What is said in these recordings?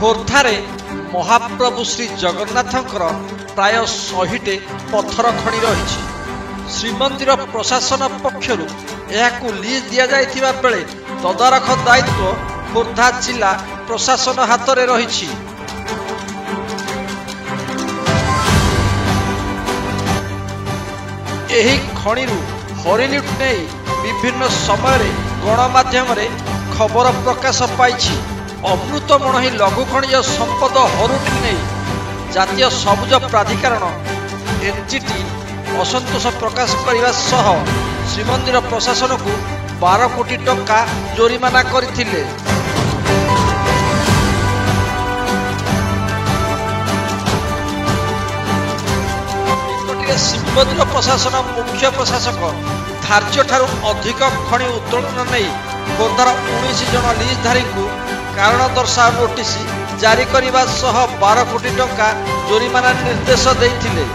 खोर्धारे महाप्रभु श्री जगन्नाथंकर प्राय 100टे पत्थर खଣି रही। श्रीमंदिर प्रशासन पक्षर यह लीज दि जाइथिबा बेले तदारख दायित्व खोर्धा जिला प्रशासन हाथ में रही। एही खणिरु हरिलुट नहीं विभिन्न समय गणमाध्यम खबर प्रकाश पाई। अमृतमणि लघु खनिज संपद हरुटी नहीं जातीय सबुज प्राधिकरण एनजीटी असंतोष प्रकाश करने सह श्रीमंदिर प्रशासन को 12 कोटी टंका जोरिमाना करथिले। श्रीमंदिर प्रशासन मुख्य प्रशासक धार्य ठारू अधिक खनि उत्तोलन नहीं खोर्धार 19 जन लीजधारी को कारण दर्शा नोटिस जारी करने सह 12 कोटी टंका जोरिमाना निर्देश देथिले।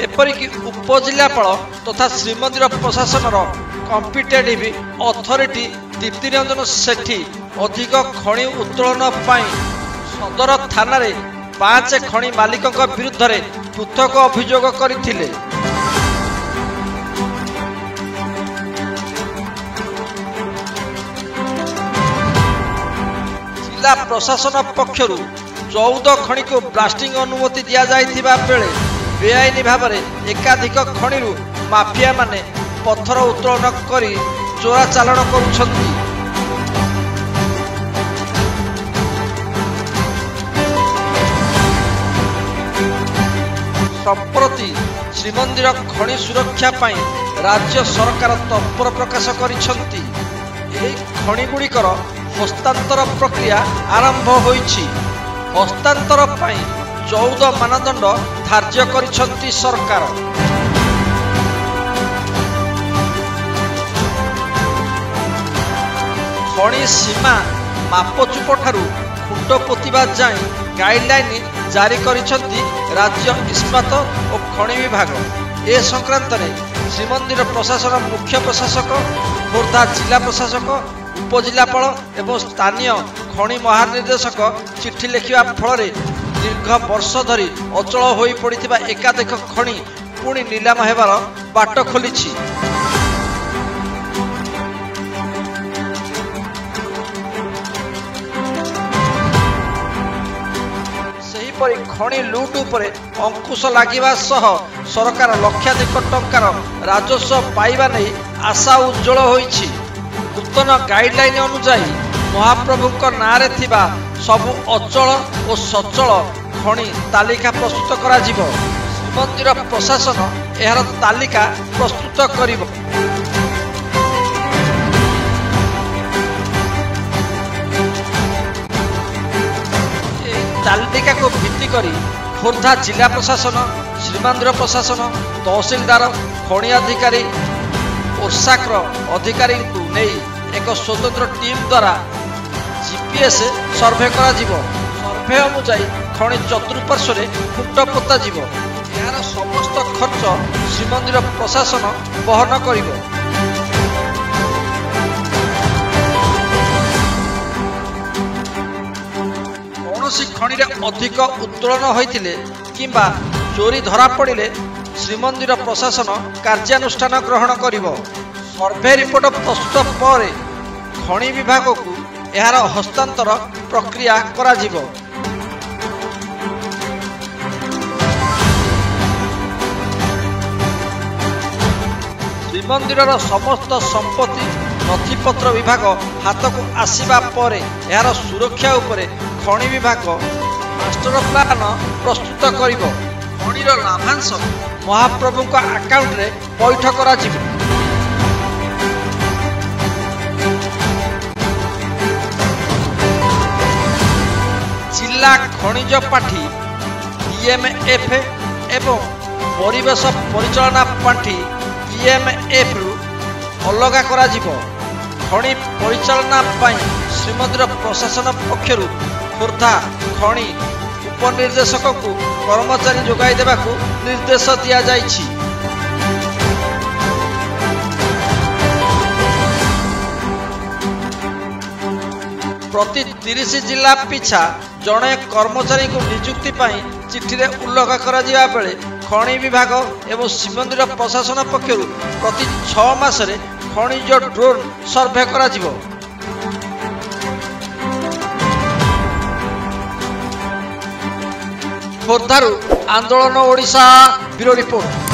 एपरिकी उपजिलापाल तथा श्रीमंदिर प्रशासन कॉम्पिटेटिव अथॉरिटी दीप्ति रंजन सेठी अधिक खनि उत्तोलन सदर थाना 5 खनि मालिक विरुद्ध पृथक अभियोग करथिले। जिला प्रशासन पक्षर 14 खनि को ब्लास्टिंग अनुमति दि जाइथिबा बेले बेआईनी भाव में एकाधिक खणिरु माफिया माने पत्थर उत्तोलन करी चोरा चालाण करुछंती। संप्रति श्रीमंदिर खनि सुरक्षा पाई राज्य सरकार तत्पर प्रकाश करिछंती। एही खनि गुड़िकर हस्तांतर प्रक्रिया आरंभ होईछि। हस्तांतर पाई 14 मानदंड धार्य करिछंती सरकार। खनि सीमा मापचुप ठारू खुंट पोतिबा जाए गाइडलाइन जारी करिछंती राज्य इस्पात और खनि विभाग। ए संक्रांत में श्रीमंदिर प्रशासन मुख्य प्रशासक खोर्धा जिला प्रशासक उपजिलापाल एवं स्थानीय खनि महानिर्देशक चिठी लिखा फल दीर्घ वर्ष धरी अचल हो पड़ा एकाधिक खनि पुणी नीलाम हेबार बाट खोली। खनि लुट उपरे अंकुश लागिबा सह सरकार लक्षाधिक टंकार राजस्व पाइबा नहीं आशा उज्जवल होईछि। नूतन गाइडलाइन अनुसार महाप्रभु नारे थिबा सबु अचल और सचल खनि तालिका प्रस्तुत करा जिवो। श्रीमंदिर प्रशासन एहार तालिका प्रस्तुत करिवो। तालिका को भित्ति करी खोर्धा जिला प्रशासन श्रीमंदिर प्रशासन तहसीलदार खनि अधिकारी ओसाक्र अधिकारी को नहीं एक स्वतंत्र टीम द्वारा जीपीएस सर्वे करा जिवो। सर्वे अनुसार खनि चतुर्पार्श्व खुंट पोता जिवो। यार समस्त खर्च श्रीमंदिर प्रशासन बहन करिवो। खनि अधिक उत्तोलन होइतिले किंबा चोरी धरा पड़िले श्रीमंदिर प्रशासन कार्यानुष्ठान ग्रहण करिवो। सर्वे रिपोर्ट प्रस्तुत पर खनि विभाग को यार हस्तांतर प्रक्रिया करा जिवो। श्रीमंदिर समस्त संपत्ति नथिपत्र विभाग हाथ को आसीबा परे यार सुरक्षा उपरे खनि विभाग मास्टर प्लान प्रस्तुत करिवो। खनिर लाभांश महाप्रभु अकाउंट रे पैठ करा जिवो। जिला खनिज पाठी DMF एवं परिवेश परिचालना पाठी PMF रु अलगा करा जिवो। खनि परिचालना पाई श्रीमंदिर प्रशासन पक्षर खोर्धा खनि उपनिर्देशक को कर्मचारी जोगाई देबाकू निर्देश दिया जाइछि। प्रति 30 जिला पिछा जड़े कर्मचारी को नियुक्ति पाई चिठी रे उल्लेख करा जिबा बेले खनि विभाग एवं श्रीमंदिर प्रशासन पक्षर प्रति 6 मासरे खनिज ड्रोन सर्वे करा जिवो। खोर्धारू आंदोलन ओडिशा ब्यूरो रिपोर्ट।